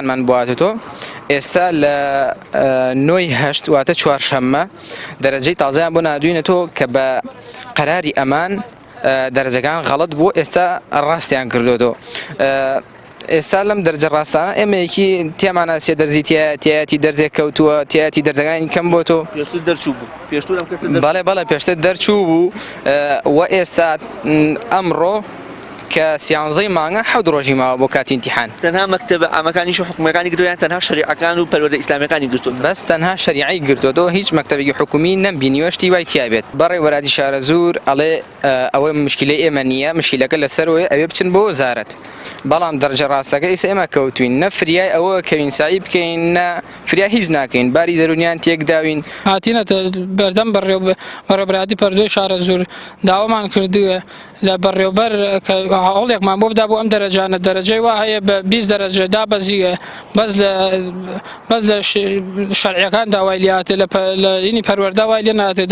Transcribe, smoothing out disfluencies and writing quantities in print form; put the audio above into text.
من بواتو ئێستا لە 9/8 واتە چوارشەممە دەرەجەی تازایان بۆ نادوینێتەوە کە بە قەراری ئەمان دەرەجەکان غەڵەت بوو ئێستا ڕاستیان کردوێتەوە. ئێستا لەم دەرجە ڕاستانە ئێمەیەکی تێماناسیە دەرزی تایەتی دەرزێک کەوتووە تایەتی دەرزەکانی کەم بۆ تۆ بەڵێ پێشتر دەرچوو بوو و ئێستا ئەمڕۆ کە سیانزەی مانگە 7 ڕۆژی ماوە بۆ کاتی ئیمتیحان. تەنها مەکتەبە ئامەکانیش و حکوومەکانی گرتویان تەنها شەریعەکان و پەروەردە ئیسلامیەکانی گرتووە؟ بەس تەنها شەریعەی گرتووەتەوە، هیچ مەکتەبێکی حکومی نەمبینیوە شتی وای تیا بێت. بەڕێ وەرادی شارە زوور ئەڵێ ئەوە مشکلەی ئێمە نییە، مشکلەکە لەسەرەوەی ئەوێ بچن بۆ وەزارەت. بەڵام دەرجە ڕاستەکە ئێستا ئێمە کەوتوین، نە فریای ئەوە کەوین سایی بکەین، نە فریا هیچ ناکەین، باری دەرونیان تێکداوین. هاتینەتە بەردەم بەڕێوەبەرادی پەردۆی شارە زوور داوامان کردووە لە بەڕێوەبەر کە هەوڵێکمان بۆ بدا بۆ ئەم دەرەجانە دەرەجەی وا هەیە بە 20 دەرەجە دابەزیوە، بەس لە شەرعیەکان داوای لێ هاتێ، لە ینی پەروەردە وای لێ ناتێ.